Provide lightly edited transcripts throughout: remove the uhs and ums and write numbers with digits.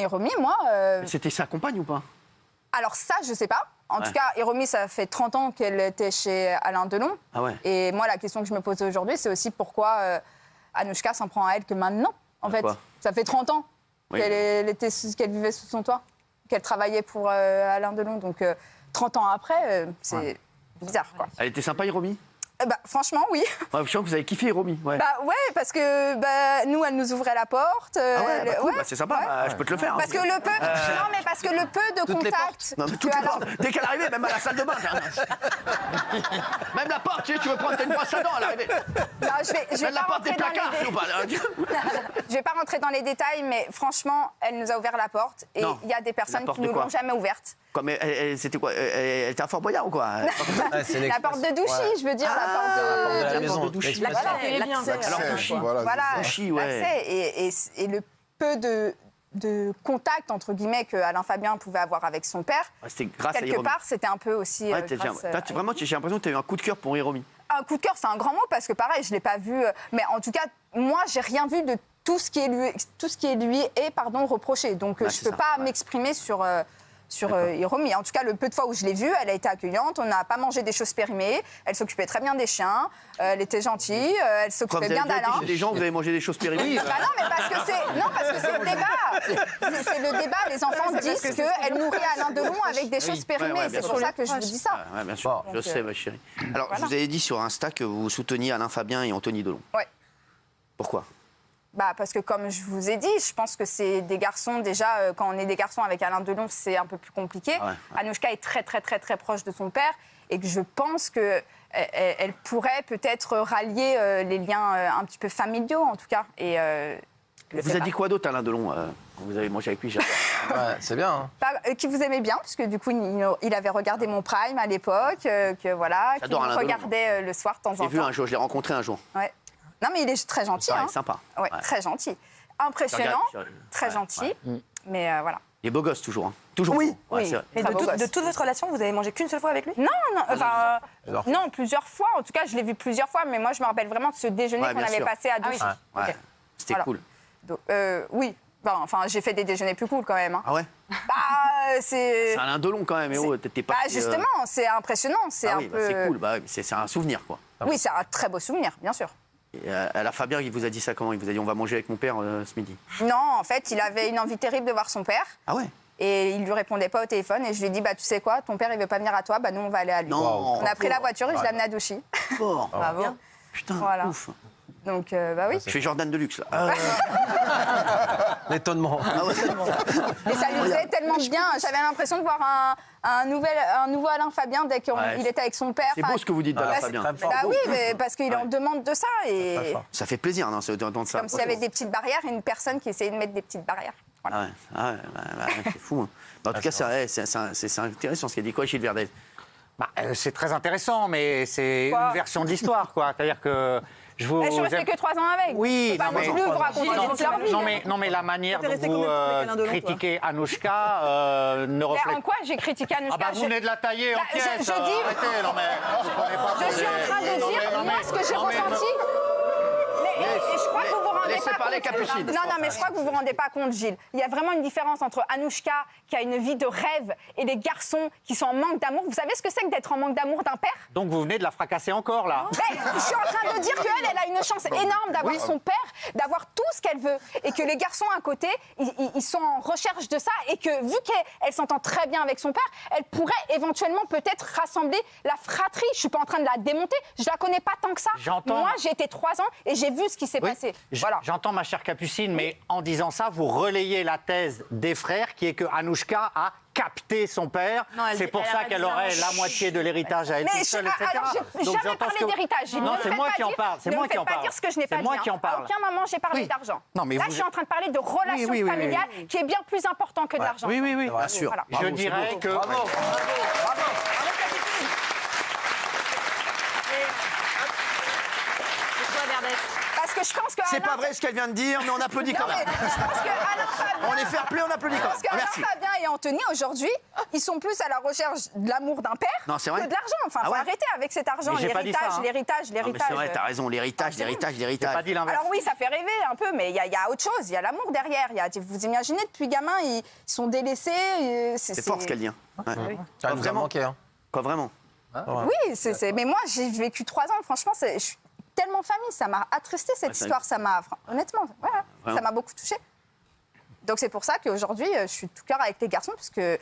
Hiromi, moi... C'était sa compagne ou pas? Alors ça, je sais pas. En tout cas, Hiromi, ça fait 30 ans qu'elle était chez Alain Delon. Ah ouais. Et moi, la question que je me pose aujourd'hui, c'est aussi pourquoi Anouchka s'en prend à elle que maintenant, en fait. Ça fait 30 ans qu'elle vivait sous son toit, qu'elle travaillait pour Alain Delon. Donc 30 ans après, c'est bizarre, quoi. Elle était sympa, Hiromi? Franchement, oui. Ouais, je sens que vous avez kiffé Hiromi. Ouais. Parce que nous, elle nous ouvrait la porte. Cool, c'est sympa, je peux te le faire. Parce que le peu, non, mais parce que le peu de contact. Dès qu'elle arrivait, même à la salle de bain. Même la porte, tu veux prendre une brosse à dents à l'arrivée. Je vais la porte des placards. Je vais pas rentrer dans les détails, mais franchement, elle nous a ouvert la porte et il y a des personnes qui ne nous l'ont jamais ouverte. Mais c'était quoi? Elle était à Fort Boyard ou quoi? La porte de Douchy, je veux dire. La porte de la maison. De Douchy. Et le peu de contact, entre guillemets, que Alain Fabien pouvait avoir avec son père, quelque part, c'était un peu aussi... Vraiment, j'ai l'impression que tu as eu un coup de cœur pour Hiromi. Un coup de cœur, c'est un grand mot, parce que pareil, je ne l'ai pas vu... Mais en tout cas, moi, j'ai rien vu de tout ce qui lui est reproché. Donc, je ne peux pas m'exprimer sur Hiromi. En tout cas, le peu de fois où je l'ai vue, elle a été accueillante. On n'a pas mangé des choses périmées. Elle s'occupait très bien des chiens. Elle était gentille. Elle s'occupait bien d'Alain. Des gens, vous avez mangé des choses périmées? Non, mais parce que c'est le débat. C'est le débat. Les enfants disent qu'elle nourrit Alain Delon avec des choses périmées. C'est pour ça que je vous dis ça. Oui, bien sûr. Je sais, ma chérie. Alors, je vous avais dit sur Insta que vous souteniez Alain Fabien et Anthony Delon. Oui. Pourquoi? Parce que comme je vous ai dit, je pense que c'est des garçons, déjà, quand on est des garçons avec Alain Delon, c'est un peu plus compliqué. Anouchka est très, très, très, très proche de son père et que je pense qu'elle pourrait peut-être rallier les liens un petit peu familiaux, en tout cas. Et, vous a dit quoi d'autre, Alain Delon? Vous avez mangé avec lui, j'adore. C'est bien. Hein. Qui vous aimait bien, puisque du coup, il avait regardé mon Prime à l'époque, qu'il regardait le soir de temps en temps. J'ai vu un jour, je l'ai rencontré un jour. Ouais. Non, mais il est très gentil. Sympa. Ouais, très gentil. Impressionnant, très gentil. Mais voilà. Il est beau gosse, toujours. Hein. Toujours. Oui. Et de toute votre relation, vous avez mangé qu'une seule fois avec lui? Non, plusieurs fois. En tout cas, je l'ai vu plusieurs fois. Mais moi, je me rappelle vraiment de ce déjeuner qu'on avait passé à Douchy. C'était cool. Oui. J'ai fait des déjeuners plus cool quand même. Hein. Ah ouais? C'est Alain Delon quand même. T'étais pas. Justement, c'est impressionnant. C'est c'est cool. C'est un souvenir, quoi. Oui, c'est un très beau souvenir, bien sûr. Et Alain Fabien, il vous a dit ça comment? Il vous a dit on va manger avec mon père ce midi? Non, en fait, il avait une envie terrible de voir son père. Ah ouais? Et il lui répondait pas au téléphone. Et je lui ai dit, tu sais quoi, ton père, il veut pas venir à toi, nous, on va aller à lui. On a pris la voiture et je l'ai amené à Douchy. Bravo. Putain, ouf. Donc, oui. Je fais Jordan de luxe, là. L'étonnement. Et ça lui faisait tellement bien. J'avais l'impression de voir un nouveau Alain Fabien dès qu'il était avec son père. C'est beau ce que vous dites d'Alain Fabien. Oui, mais parce qu'il en demande de ça. Et ça fait plaisir d'entendre ça. Comme s'il y avait des petites barrières et une personne qui essayait de mettre des petites barrières. Voilà. C'est fou. En tout cas, c'est intéressant ce qu'a dit quoi, Gilles Verdez? C'est très intéressant, mais c'est une version de l'histoire, quoi. C'est-à-dire que je suis restée que 3 ans avec. Oui, non mais vous racontez toute leur vie. Non, mais la manière dont vous critiquez Anouchka ne reflète. En quoi j'ai critiqué Anouchka? Vous venez de la tailler en pièces. Je dis. Arrêtez, non mais. Je suis en train de dire moi ce que j'ai ressenti. Et je crois que vous vous rendez pas compte. Non, mais je crois que vous vous rendez pas compte, Gilles. Il y a vraiment une différence entre Anouchka, qui a une vie de rêve, et les garçons qui sont en manque d'amour. Vous savez ce que c'est que d'être en manque d'amour d'un père? Donc vous venez de la fracasser encore, là? Je suis en train de dire qu'elle a une chance énorme d'avoir son père, d'avoir tout ce qu'elle veut, et que les garçons à côté, ils sont en recherche de ça, et que vu qu'elle s'entend très bien avec son père, elle pourrait éventuellement peut-être rassembler la fratrie. Je suis pas en train de la démonter, je la connais pas tant que ça. Moi, j'ai été 3 ans et j'ai vu ce qui s'est passé. Voilà. J'entends, ma chère Capucine, mais en disant ça, vous relayez la thèse des frères qui est que Anouchka a capté son père. C'est pour ça qu'elle aurait la moitié de l'héritage à elle toute seule, etc. Alors, j'ai jamais parlé d'héritage. Non, c'est moi qui en parle. C'est moi qui en parle. Ne me faites pas dire ce que je n'ai pas dit. C'est moi qui en parle. À aucun moment, j'ai parlé d'argent. Là, je suis en train de parler de relations familiales qui est bien plus important que de l'argent. Oui, bien sûr. Je dirais que... Bravo. Parce que je pense que C'est pas vrai ce qu'elle vient de dire, mais on applaudit quand même. Je pense que Alain Fabien... On est fair play, on applaudit quand même. Je pense qu'Alain Fabien et Anthony, aujourd'hui, ils sont plus à la recherche de l'amour d'un père que de l'argent. Enfin, faut arrêter avec cet argent, l'héritage. C'est vrai, t'as raison, l'héritage. Pas dit l'inverse. Alors oui, ça fait rêver un peu, mais il y a autre chose. Il y a l'amour derrière. Vous imaginez, depuis gamin, ils sont délaissés. C'est fort ce qu'elle dit. Ouais. Ça nous a manqué. Hein. Quoi, vraiment? Oui, mais moi, j'ai vécu 3 ans. Franchement, je suis tellement famille. Ça m'a attristé, cette histoire. Ça m'a, honnêtement, ça m'a beaucoup touchée. Donc c'est pour ça qu'aujourd'hui, je suis tout cœur avec les garçons, parce que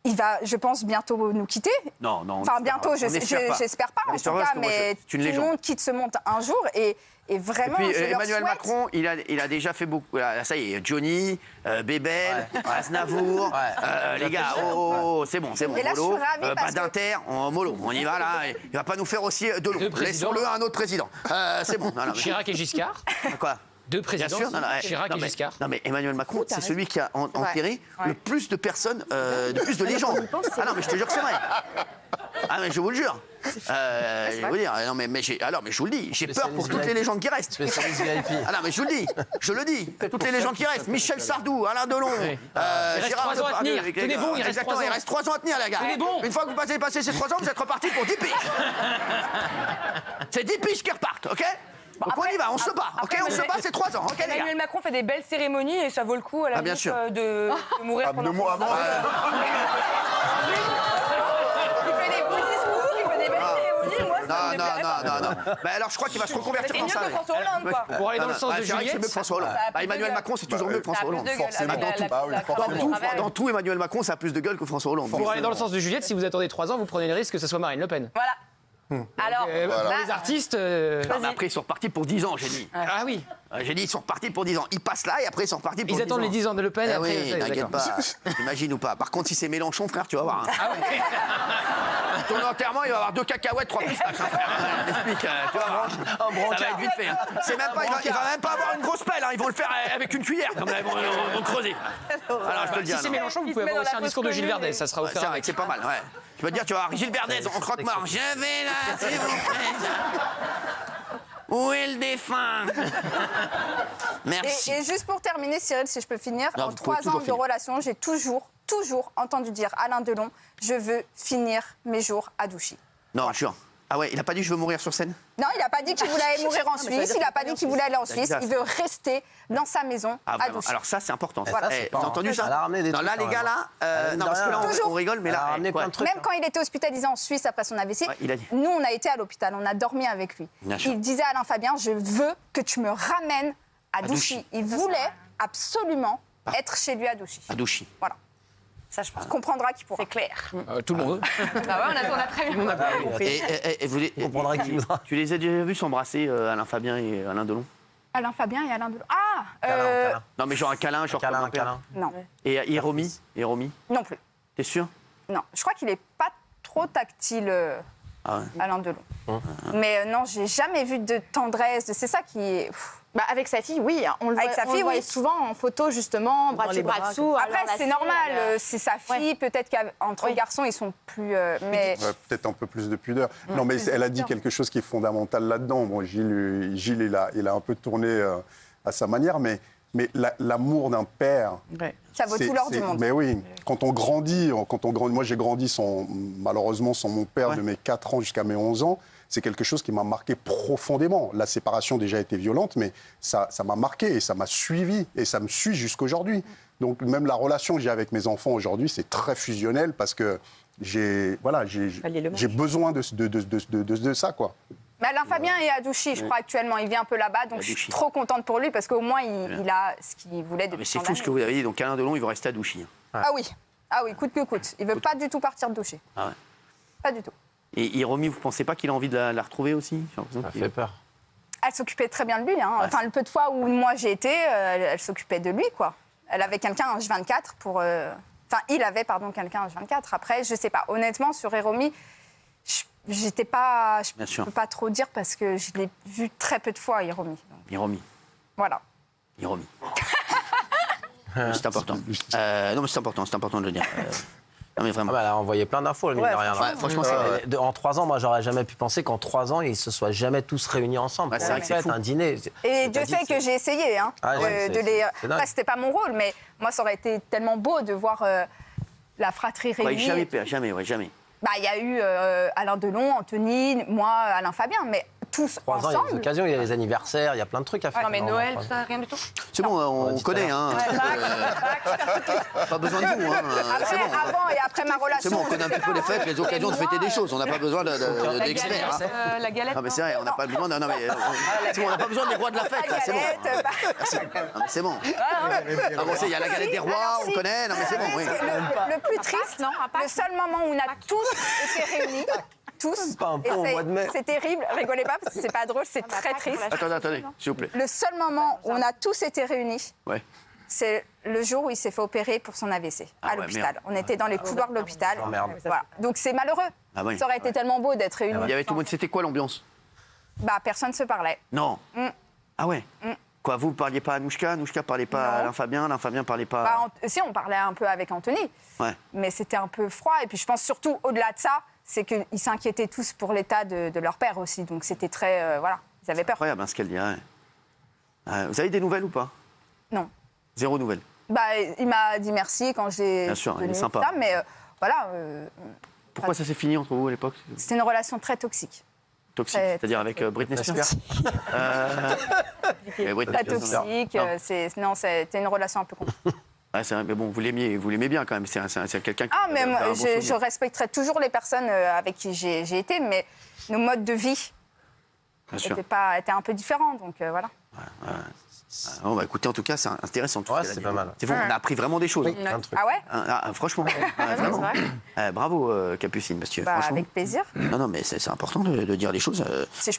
il va, je pense, bientôt nous quitter. Non. Enfin, bientôt, j'espère pas, en tout cas, mais tout le monde quitte ce monde un jour. Et vraiment, et puis, je leur Emmanuel souhaite... Macron, il a déjà fait beaucoup. Là, ça y est, Johnny, Bébel, Aznavour, les gars, c'est bon, Et là, je suis ravie parce que... Badinter, mollo, on y va là. Il va pas nous faire aussi de l'eau. Laissons-le à un autre président. C'est bon. Chirac et Giscard. Quoi? 2 présidents, Chirac et Giscard. Non mais Emmanuel Macron, c'est celui qui a enterré le plus de personnes, le plus de légendes. Ah non mais je te jure que c'est vrai. Ah mais je vous le jure. Je vais vous dire, non mais je vous le dis, j'ai peur pour toutes les légendes qui restent. Ah non mais je vous le dis, je le dis, toutes les légendes qui restent. Michel Sardou, Alain Delon, Gérard 3 ans à tenir. Tenez bon, il reste 3 ans. Il reste 3 ans à tenir les gars. Une fois que vous avez passé ces 3 ans, vous êtes repartis pour 10 piges. C'est 10 piges qui repartent, ok? Donc on y va, on se bat, ok? On se bat, c'est 3 ans, ok les gars? Emmanuel Macron fait des belles cérémonies et ça vaut le coup à la limite de mourir pendant... De mois avant. Il fait des beaux discours, il fait des belles cérémonies, moi ça me déplairait pas. Non. Bah alors je crois qu'il va se reconvertir C'est dans mieux ça. que François Hollande, quoi. Pour aller dans le sens de C'est vrai que c'est Juliette. mieux que François Hollande. Emmanuel Macron, c'est toujours mieux que François Hollande. Dans tout, Emmanuel Macron, ça a plus de gueule que François Hollande. Pour aller dans le sens de Juliette, si vous attendez 3 ans, vous prenez le risque que ce soit Marine Le Pen. Voilà. Alors, Pour les artistes... Non, mais après, ils sont repartis pour 10 ans, j'ai dit. Ah oui. J'ai dit, ils sont repartis pour 10 ans. Ils passent là et après, ils sont repartis pour 10 ans. Ils attendent les 10 ans de Le Pen et Ah après... oui, t'inquiète pas. Imagine ou pas. Par contre, si c'est Mélenchon, frère, tu vas voir. Ah ouais. Ton enterrement, il va avoir 2 cacahuètes, 3 pistaches. Explique, tu vas voir. Ça va être vite fait. C'est même pas, il va même pas avoir une grosse pelle. Ils vont le faire avec une cuillère. Comme ils vont creuser. Alors, je te le dis. Si c'est Mélenchon, vous pouvez avoir aussi un discours de Gilles Verdez. Ça sera offert avec. C'est pas mal, ouais. Tu vas te dire, tu vas avoir Gilles Verdez en croque-mort. Je vais là, s'il vous plaît. Où est le défunt? Merci. Et juste pour terminer, Cyril, si je peux finir, Non, en vous pouvez 3 ans toujours de finir. relation, j'ai toujours entendu dire Alain Delon, je veux finir mes jours à Douchy. Non, jure. Ah ouais, il a pas dit je veux mourir sur scène? Non, il n'a pas dit qu'il voulait aller mourir en Suisse, il n'a pas dit qu'il voulait aller en Suisse, il veut rester dans sa maison Ah, à vraiment. Douchy. Alors ça, c'est important. Voilà. T'as entendu ça? Elle a ramené des Non, trucs, là, les quand gars, même. là... non, parce que là, on rigole, mais Elle a là... ramené plein de trucs. Même quand il était hospitalisé en Suisse après son AVC, il a dit. nous, on a été à l'hôpital, on a dormi avec lui. Bien sûr. Il disait à Alain Fabien, je veux que tu me ramènes à Douchy. Douchy. Il voulait absolument être chez lui à Douchy. À Douchy. Voilà. ça je pense. On comprendra qui pourra. C'est clair. Tout le monde. Ah ouais, on a très bien compris. Et comprendra qui voudra. tu les as déjà vus s'embrasser, Alain Fabien et Alain Delon? Alain Fabien et Alain Delon. Ah Câlin. Non, mais genre un câlin, genre comme un père. Non, Et Hiromi? non plus. T'es sûr? Non, je crois qu'il est pas trop tactile, Ah ouais. Alain Delon. Mais non, j'ai jamais vu de tendresse. C'est ça qui est... Bah, avec sa fille, oui. On le Avec voit, sa fille, on le voit oui. souvent en photo, justement, bras dessus, bras dessous. Après, c'est normal, c'est sa fille. Peut-être qu'entre garçons, ils sont plus... mais... Ouais, peut-être un peu plus de pudeur. Non, mais elle a dit quelque chose qui est fondamental là-dedans. Bon, Gilles, il a un peu tourné à sa manière, mais l'amour d'un père... Ça vaut tout l'or du monde. Mais oui, quand on grandit, moi j'ai grandi malheureusement sans mon père de mes 4 ans jusqu'à mes 11 ans, c'est quelque chose qui m'a marqué profondément. La séparation déjà été violente, mais ça m'a marqué et ça m'a suivi et ça me suit jusqu'aujourd'hui. Donc même la relation que j'ai avec mes enfants aujourd'hui, c'est très fusionnel parce que j'ai besoin de ça, quoi. Mais Alain Fabien est à Douchy, je crois, actuellement. Il vit un peu là-bas, donc je suis trop contente pour lui parce qu'au moins, il a ce qu'il voulait depuis Mais c'est tant fou ce que d'années. vous avez dit. Donc Alain Delon, il veut rester à Douchy. Ah oui, coûte que coûte. Il veut pas du tout partir de Douchy. Ah ouais. Pas du tout. Et Hiromi, vous pensez pas qu'il a envie de la retrouver aussi? Ça fait peur. Elle s'occupait très bien de lui. Hein. Enfin, le peu de fois où moi j'ai été, elle s'occupait de lui, quoi. Elle avait quelqu'un en H24 pour... Enfin, il avait, pardon, quelqu'un en H24. Après, je sais pas. Honnêtement, sur Hiromi, j'étais pas... Je peux pas trop dire parce que je l'ai vu très peu de fois, Hiromi. Donc, Hiromi. voilà. Hiromi. C'est important. Non, mais c'est important de le dire. Non, mais vraiment. Ah bah, elle a envoyé plein d'infos, le mine de rien. Ouais, franchement, c'est En 3 ans, moi, j'aurais jamais pu penser qu'en 3 ans, ils se soient jamais tous réunis ensemble. Ouais, c'est vrai que c'est fou. Un dîner. Et Dieu sait que j'ai essayé Ah, ouais, de les. c'est dingue. Enfin, c'était pas mon rôle, mais moi, ça aurait été tellement beau de voir la fratrie Ouais, réunie. jamais. Bah, il y a eu Alain Delon, Anthony, moi, Alain Fabien, mais tous 3 ans, il y a des ensemble. occasions, il y a les anniversaires, il y a plein de trucs à faire. Non, mais Non, Noël, non, tout ça, rien du tout. C'est bon, on connaît, hein. Pas besoin de vous, hein. Après, C'est bon. avant et après ma relation. C'est bon, on connaît un petit peu les fêtes, les occasions de fêter des choses. On n'a pas besoin d'experts. Hein. La galette. Non, mais c'est vrai, on n'a pas besoin. Non, mais c'est bon, on n'a pas besoin des rois de la fête. là, C'est bon. Galette, Non, mais c'est bon. Ah bon, il y a la galette des rois, on connaît. Non, mais c'est bon, oui. Le plus triste, le seul moment où on a tous été réunis, tous, Pas un et pont au mois de mai. c'est terrible, rigolez pas parce que c'est pas drôle, c'est très triste. Attendez, s'il vous plaît. Le seul moment où on a tous été réunis, Ouais. c'est le jour où il s'est fait opérer pour son AVC Ah à ouais, l'hôpital. merde. On était dans les couloirs de l'hôpital. merde. Voilà. Donc c'est malheureux. Ah oui. Ça aurait été tellement beau d'être réunis. Il y avait tout le monde. C'était quoi l'ambiance? Bah personne se parlait. Non. Ah ouais. Quoi, vous parliez pas à Anouchka? Anouchka parlait pas à Alain Fabien parlait pas. Bah, si on parlait un peu avec Anthony, Ouais. mais c'était un peu froid. Et puis je pense surtout au-delà de ça, c'est qu'ils s'inquiétaient tous pour l'état de leur père aussi. Donc c'était très voilà, ils avaient peur. Incroyable, hein, ce qu'elle dit. Ouais. Vous avez des nouvelles ou pas? Non. Zéro nouvelle. Bah il m'a dit merci quand j'ai. Bien sûr, il est donné sympa. ça, mais voilà, Pourquoi ça s'est fini entre vous à l'époque? c'était une relation très toxique. Toxique, Très- c'est-à-dire avec Britney Spears. Britney Très Spears, non. toxique. Non, c'était une relation un peu compliquée. Ouais, c'est vrai, mais bon, vous l'aimiez bien quand même. C'est quelqu'un qui. Ah, mais avait moi, un bon je souvenir. respecterai toujours les personnes avec qui j'ai été, mais nos modes de vie Bien sûr. étaient un peu différents. Donc voilà. Bon, bah, écoutez, en tout cas, c'est intéressant. tout Ouais, ce qu'elle a c'est dit. pas mal. C'est bon, on a appris vraiment des choses. Plein de trucs. Ah ouais. Franchement, vraiment. Bravo, Capucine, monsieur. Bah, Franchement. avec plaisir. Non, mais c'est important de dire les choses. Si je